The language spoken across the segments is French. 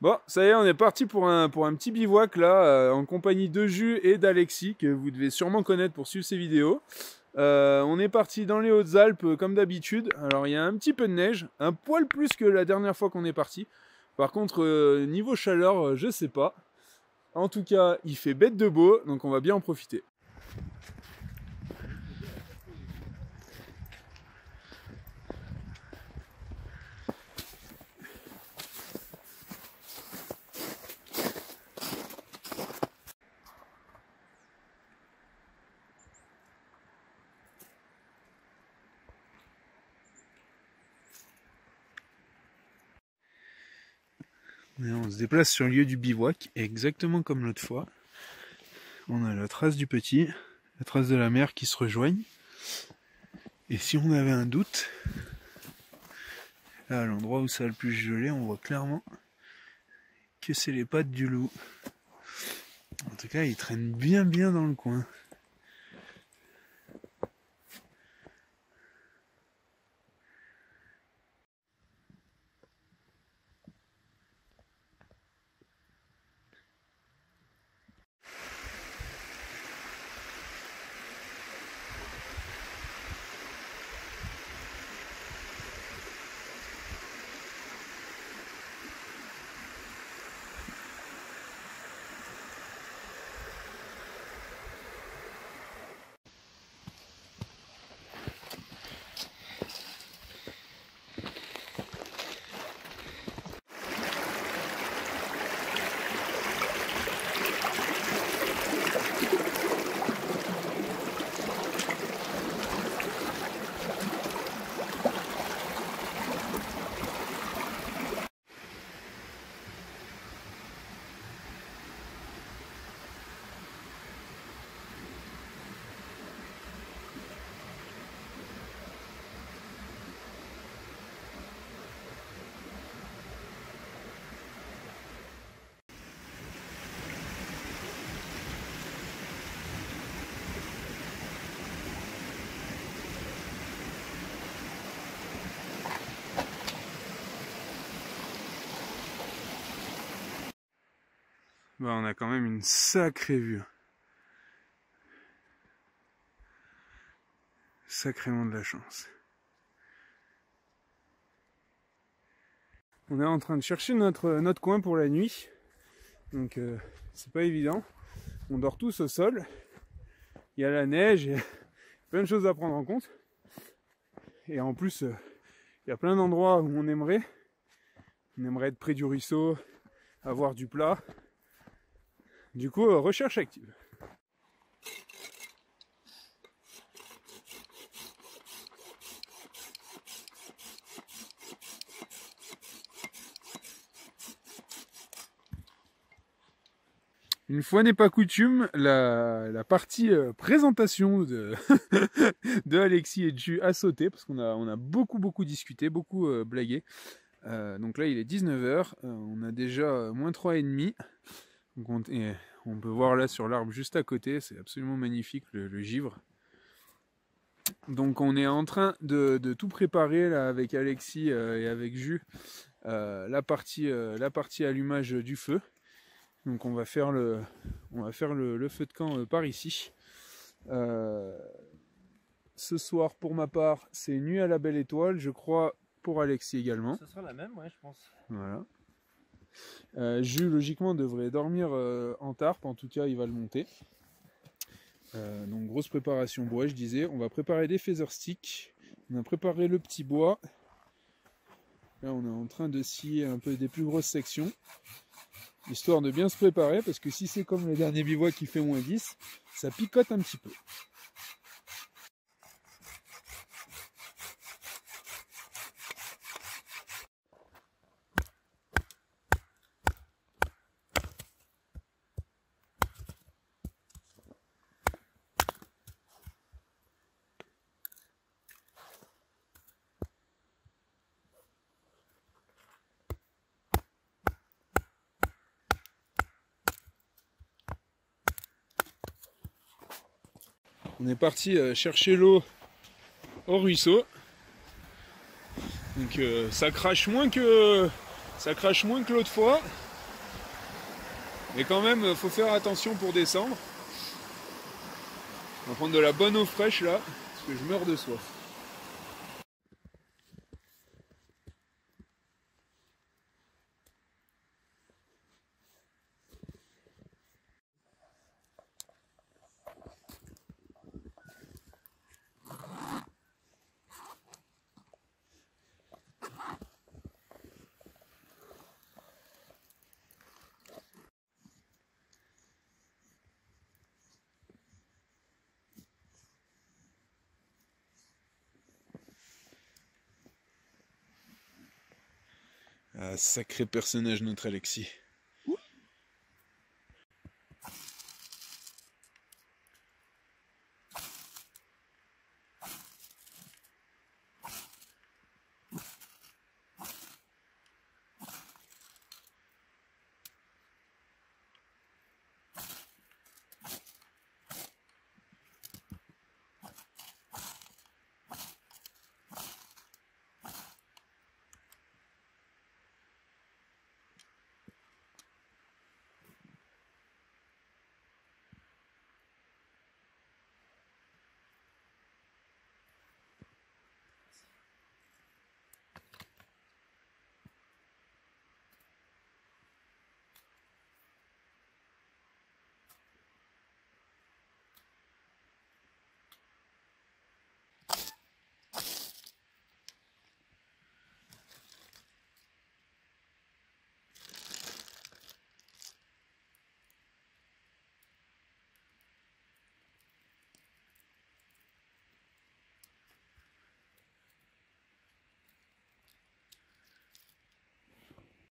Bon, ça y est, on est parti pour un petit bivouac là, en compagnie de Jus et d'Alexis, que vous devez sûrement connaître pour suivre ces vidéos. On est parti dans les Hautes-Alpes comme d'habitude. Alors il y a un petit peu de neige, un poil plus que la dernière fois qu'on est parti. Par contre, niveau chaleur, je sais pas. En tout cas, il fait bête de beau, donc on va bien en profiter. Et on se déplace sur le lieu du bivouac, exactement comme l'autre fois. On a la trace du petit, la trace de la mer qui se rejoignent. Et si on avait un doute, là à l'endroit où ça a le plus gelé, on voit clairement que c'est les pattes du loup. En tout cas, il traîne bien dans le coin. Bah, on a quand même une sacrée vue. Sacrément de la chance. On est en train de chercher notre coin pour la nuit. Donc c'est pas évident. On dort tous au sol. Il y a la neige, il y a plein de choses à prendre en compte. Et en plus, il y a plein d'endroits où on aimerait être près du ruisseau, avoir du plat. Du coup, recherche active. Une fois n'est pas coutume, la partie présentation de, de Alexis et de Jus a sauté, parce qu'on a beaucoup discuté, beaucoup blagué. Donc là, il est 19 h, on a déjà moins 3,5. Donc on peut voir là sur l'arbre juste à côté, c'est absolument magnifique le givre. Donc on est en train de tout préparer là avec Alexis et avec Jus, la partie allumage du feu. Donc on va faire le feu de camp par ici. Ce soir pour ma part c'est Nuit à la belle étoile, je crois pour Alexis également. Ce sera la même, ouais, je pense. Voilà. Jus logiquement devrait dormir en tarpe, en tout cas il va le monter. Donc grosse préparation bois, je disais. On va préparer des feather sticks. On a préparé le petit bois. Là on est en train de scier un peu des plus grosses sections, histoire de bien se préparer, parce que si c'est comme le dernier bivouac qui fait moins 10, ça picote un petit peu. On est parti chercher l'eau au ruisseau. Donc ça crache moins que l'autre fois. Mais quand même, faut faire attention pour descendre. On va prendre de la bonne eau fraîche là, parce que je meurs de soif. Ah, sacré personnage notre Alexis.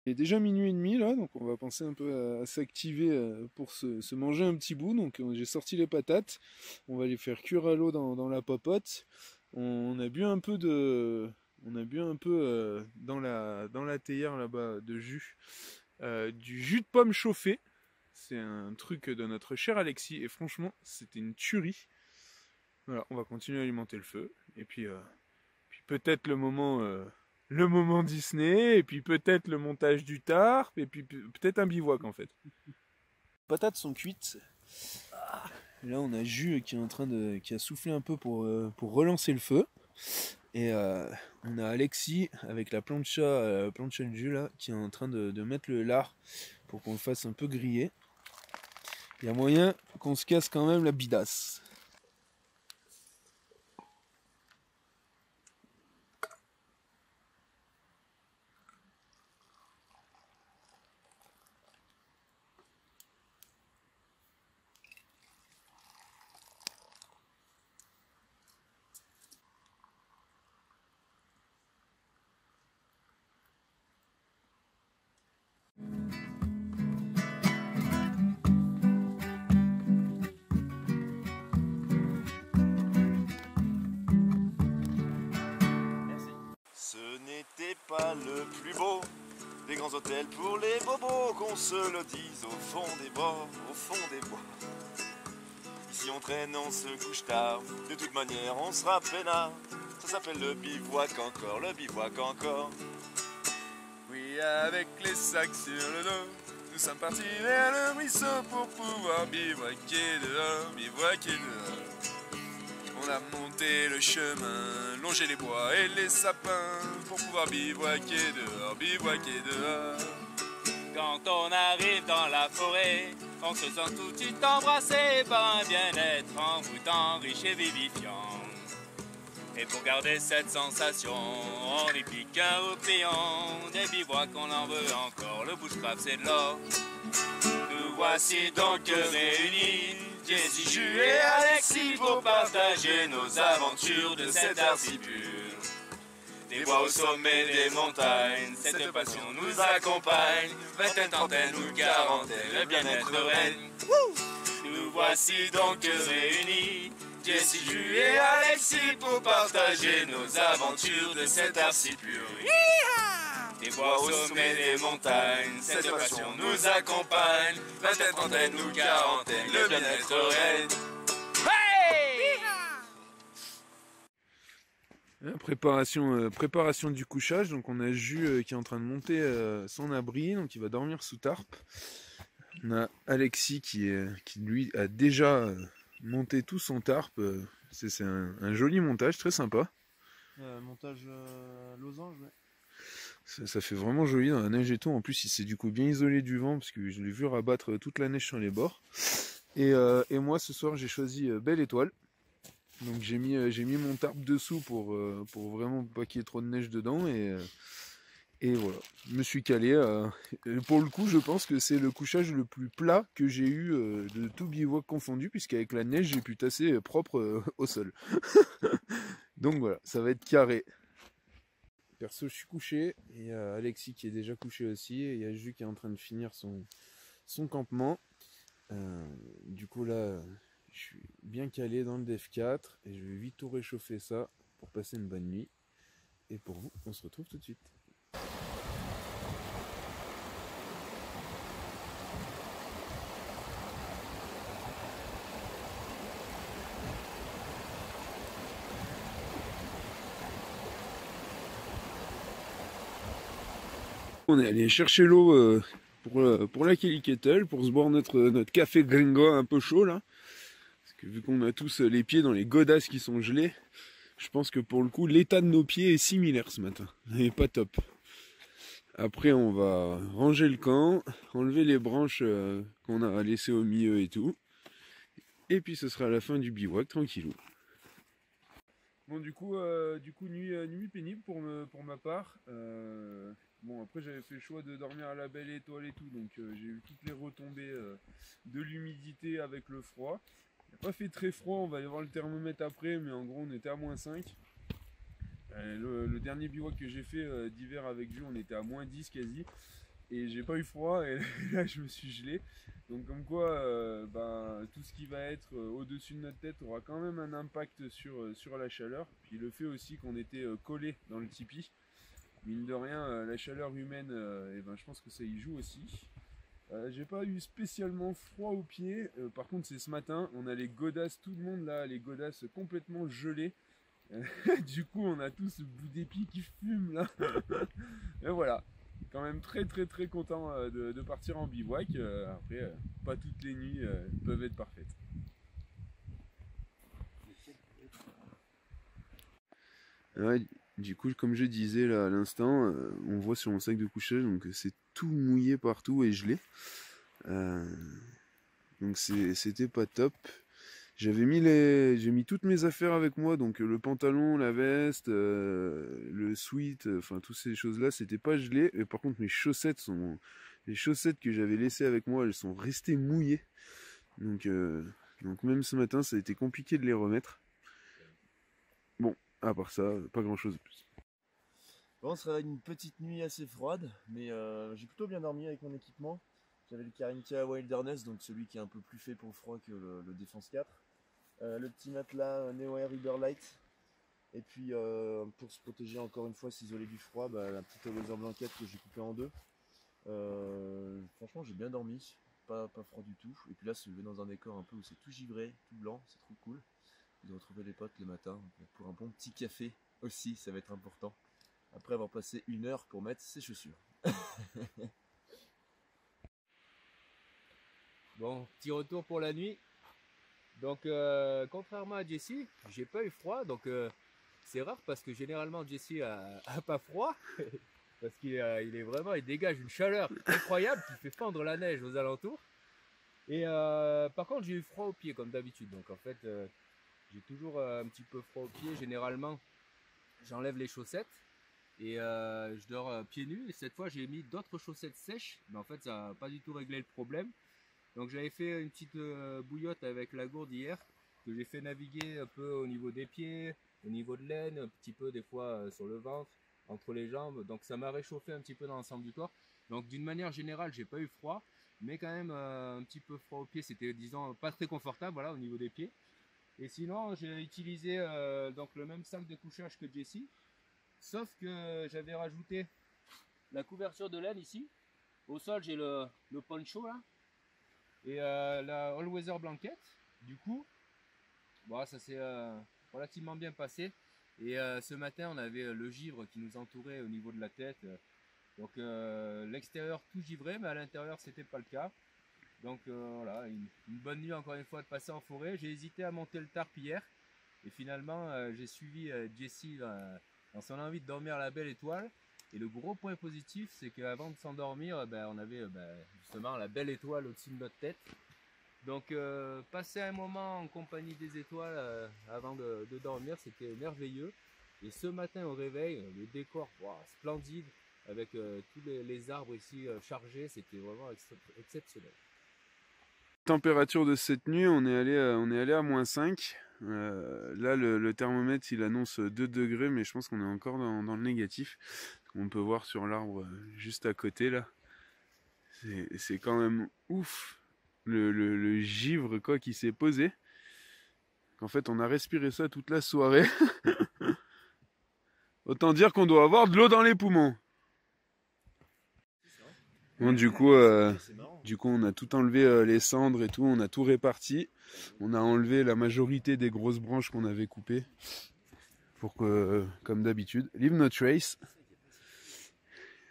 Il est déjà minuit et demi là, donc on va penser un peu à s'activer pour se manger un petit bout. Donc j'ai sorti les patates, on va les faire cuire à l'eau dans la popote. On a bu un peu dans la théière là-bas de jus, du jus de pomme chauffé. C'est un truc de notre cher Alexis et franchement c'était une tuerie. Voilà, on va continuer à alimenter le feu et puis peut-être le moment Disney, et puis peut-être le montage du tarp, et puis peut-être un bivouac en fait. Les patates sont cuites. Et là on a Jus qui a soufflé un peu pour relancer le feu. Et on a Alexis avec la plancha de Jus là, qui est en train de mettre le lard pour qu'on le fasse un peu griller. Il y a moyen qu'on se casse quand même la bidasse. Ce n'était pas le plus beau des grands hôtels pour les bobos, qu'on se le dise au fond des bois, au fond des bois. Ici on traîne, on se couche tard, de toute manière on sera peinard. Ça s'appelle le bivouac encore, le bivouac encore. Oui, avec les sacs sur le dos, nous sommes partis vers le ruisseau pour pouvoir bivouaquer dehors, bivouaquer dehors. On a monté le chemin, longé les bois et les sapins pour pouvoir bivouaquer dehors, bivouaquer dehors. Quand on arrive dans la forêt, on se sent tout de suite embrassé par un bien-être envoûtant, riche et vivifiant. Et pour garder cette sensation, on y pique un roupillon. Des bivouacs on en veut encore, le bushcraft c'est de l'or. Nous voici donc réunis, Jesse, Jus et Alexis, pour partager nos aventures de cet art si pur. Des bois au sommet des montagnes, cette passion nous accompagne. Vingtaine, trentaine ou quarantaine, le bien-être règne. Nous voici donc réunis, Jesse, Jus et Alexis, pour partager nos aventures de cet art si pur. Des bois au sommet des montagnes, cette passion nous accompagne. Vingtaine, trentaine ou quarantaine, le bien-être règne. Préparation du couchage, donc on a Jus qui est en train de monter son abri, donc il va dormir sous tarp. On a Alexis qui lui a déjà monté tout son tarp. C'est un joli montage, très sympa. Montage losange, ouais. Ça fait vraiment joli dans la neige et tout. En plus, il s'est du coup bien isolé du vent parce que je l'ai vu rabattre toute la neige sur les bords. Et moi, ce soir, j'ai choisi Belle Étoile. Donc j'ai mis mon tarp dessous pour vraiment pas qu'il y ait trop de neige dedans. Et voilà, je me suis calé. Pour le coup, je pense que c'est le couchage le plus plat que j'ai eu de tout bivouac confondu, puisqu'avec la neige, j'ai pu tasser propre au sol. Donc voilà, ça va être carré. Perso, je suis couché. Et il y a Alexis qui est déjà couché aussi. Et il y a Jus qui est en train de finir son campement. Du coup, là, je suis bien calé dans le Def 4. Et je vais vite tout réchauffer ça pour passer une bonne nuit. Et pour vous, on se retrouve tout de suite. On est allé chercher l'eau pour la Kelly Kettle, pour se boire notre café gringo un peu chaud là. Parce que vu qu'on a tous les pieds dans les godasses qui sont gelés, je pense que pour le coup l'état de nos pieds est similaire ce matin. Et pas top. Après on va ranger le camp, enlever les branches qu'on a laissées au milieu et tout. Et puis ce sera la fin du bivouac tranquillou. Bon du coup nuit pénible pour ma part. Bon après j'avais fait le choix de dormir à la Belle Étoile et tout, donc j'ai eu toutes les retombées de l'humidité avec le froid. Il n'a pas fait très froid, on va aller voir le thermomètre après, mais en gros on était à -5. Le dernier bivouac que j'ai fait d'hiver avec Jules, on était à -10 quasi. Et j'ai pas eu froid et là je me suis gelé. Donc comme quoi tout ce qui va être au-dessus de notre tête aura quand même un impact sur la chaleur. Puis le fait aussi qu'on était collé dans le tipi. Mine de rien, la chaleur humaine, je pense que ça y joue aussi. J'ai pas eu spécialement froid aux pieds. Par contre c'est ce matin, on a les godasses, tout le monde là, les godasses complètement gelées. Du coup on a tous ce bout d'épi qui fume là. Et voilà. Quand même très content de partir en bivouac. Après, pas toutes les nuits peuvent être parfaites. Ouais, du coup, comme je disais là à l'instant, on voit sur mon sac de couchage, donc c'est tout mouillé partout et gelé. Donc c'était pas top. J'ai mis toutes mes affaires avec moi, donc le pantalon, la veste, le sweat, enfin toutes ces choses-là, c'était pas gelé. Et par contre, les chaussettes que j'avais laissées avec moi, elles sont restées mouillées. Donc même ce matin, ça a été compliqué de les remettre. Bon, à part ça, pas grand-chose de plus. Bon, ce sera une petite nuit assez froide, mais j'ai plutôt bien dormi avec mon équipement. J'avais le Carinthia Wilderness, donc celui qui est un peu plus fait pour le froid que le Défense 4. Le petit matelas Neo Air Uberlight. Et puis pour se protéger encore une fois, s'isoler du froid, la petite Weather blanquette que j'ai coupée en deux. Franchement j'ai bien dormi, pas froid du tout. Et puis là se lever dans un décor un peu où c'est tout givré, tout blanc, c'est trop cool. Et de retrouver les potes le matin pour un bon petit café aussi, ça va être important. Après avoir passé 1 heure pour mettre ses chaussures. Bon, petit retour pour la nuit. Donc contrairement à Jessie, j'ai pas eu froid, donc c'est rare parce que généralement Jessie a pas froid. Parce il dégage une chaleur incroyable qui fait fondre la neige aux alentours. Et par contre j'ai eu froid aux pieds comme d'habitude, donc en fait j'ai toujours un petit peu froid aux pieds. Généralement j'enlève les chaussettes et je dors pieds nus, et cette fois j'ai mis d'autres chaussettes sèches, mais en fait ça n'a pas du tout réglé le problème. Donc j'avais fait une petite bouillotte avec la gourde hier, que j'ai fait naviguer un peu au niveau des pieds, au niveau de l'aine, un petit peu des fois sur le ventre, entre les jambes. Donc ça m'a réchauffé un petit peu dans l'ensemble du corps. Donc d'une manière générale, j'ai pas eu froid, mais quand même un petit peu froid aux pieds. C'était, disons, pas très confortable, voilà, au niveau des pieds. Et sinon, j'ai utilisé donc le même sac de couchage que Jessie, sauf que j'avais rajouté la couverture de laine ici. Au sol, j'ai le poncho là. Et la All Weather Blanket, du coup, bon, ça s'est relativement bien passé. Et ce matin, on avait le givre qui nous entourait au niveau de la tête. Donc l'extérieur tout givré, mais à l'intérieur, c'était pas le cas. Donc voilà, une bonne nuit encore une fois de passer en forêt. J'ai hésité à monter le tarp hier. Et finalement, j'ai suivi Jessie dans son envie de dormir à la belle étoile. Et le gros point positif, c'est qu'avant de s'endormir, on avait justement la belle étoile au-dessus de notre tête. Donc passer un moment en compagnie des étoiles avant de dormir, c'était merveilleux. Et ce matin au réveil, le décor splendide, avec tous les arbres ici chargés, c'était vraiment exceptionnel. Température de cette nuit, on est allé à -5. Là, le thermomètre, il annonce 2 degrés, mais je pense qu'on est encore dans le négatif. On peut voir sur l'arbre juste à côté, là. C'est quand même ouf, le givre quoi, qui s'est posé. En fait, on a respiré ça toute la soirée. Autant dire qu'on doit avoir de l'eau dans les poumons. Bon, du coup, on a tout enlevé, les cendres et tout, on a tout réparti. On a enlevé la majorité des grosses branches qu'on avait coupées. Pour que, comme d'habitude, leave no trace.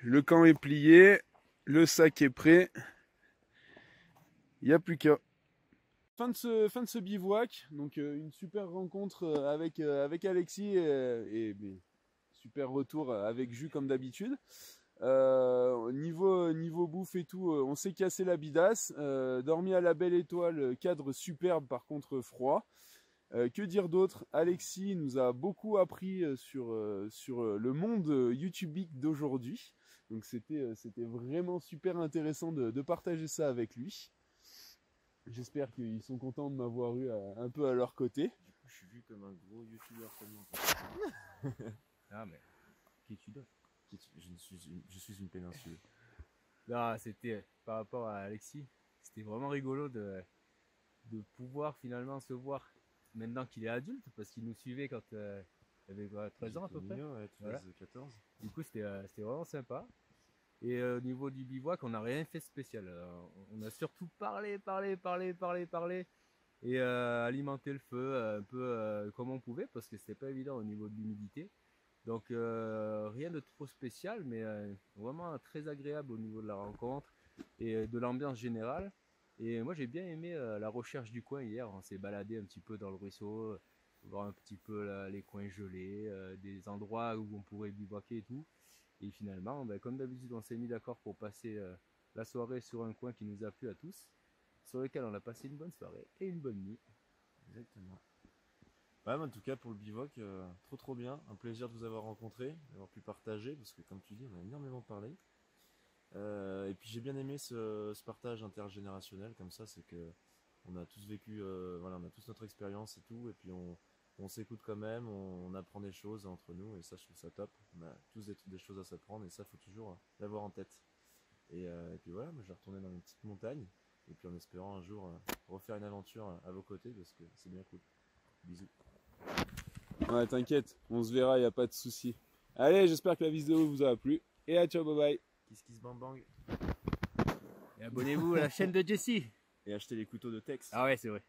Le camp est plié, le sac est prêt. Il n'y a plus qu'à. Fin de ce bivouac, donc une super rencontre avec Alexis et super retour avec Jus comme d'habitude. Niveau bouffe et tout, on s'est cassé la bidasse, dormi à la belle étoile, cadre superbe par contre froid. Que dire d'autre? Alexis nous a beaucoup appris sur le monde YouTubique d'aujourd'hui. Donc c'était vraiment super intéressant de partager ça avec lui. J'espère qu'ils sont contents de m'avoir eu un peu à leur côté. Du coup, je suis vu comme un gros youtubeur tellement. Ah mais, qui tu donnes? Je suis une péninsule. Non, c'était par rapport à Alexis, c'était vraiment rigolo de pouvoir finalement se voir maintenant qu'il est adulte, parce qu'il nous suivait quand il avait 13 ans à peu près. Ouais, 13, Voilà. 14. Du coup, c'était vraiment sympa. Et au niveau du bivouac, on n'a rien fait de spécial. On a surtout parlé et alimenté le feu un peu comme on pouvait, parce que c'était pas évident au niveau de l'humidité. Donc rien de trop spécial, mais vraiment très agréable au niveau de la rencontre et de l'ambiance générale. Et moi j'ai bien aimé la recherche du coin hier. On s'est baladé un petit peu dans le ruisseau, voir un petit peu les coins gelés, des endroits où on pourrait bivouaquer et tout. Et finalement, comme d'habitude, on s'est mis d'accord pour passer la soirée sur un coin qui nous a plu à tous, sur lequel on a passé une bonne soirée et une bonne nuit. Exactement. Ouais, mais en tout cas pour le bivouac, trop bien. Un plaisir de vous avoir rencontré, d'avoir pu partager, parce que comme tu dis, on a énormément parlé. Et puis j'ai bien aimé ce partage intergénérationnel, comme ça, c'est que on a tous vécu, voilà, on a tous notre expérience et tout, et puis on s'écoute quand même, on apprend des choses entre nous, et ça je trouve ça top. On a tous des choses à s'apprendre, et ça faut toujours l'avoir en tête. Et puis voilà, moi je vais retourner dans mes petites montagnes, et puis en espérant un jour refaire une aventure à vos côtés, parce que c'est bien cool. Bisous. Ouais, t'inquiète, on se verra, y a pas de souci. Allez, j'espère que la vidéo vous a plu. Et à ciao, bye bye. Kiss kiss bang bang. Et abonnez-vous à la chaîne de Jessie. Et achetez les couteaux de Tex. Ah ouais, c'est vrai.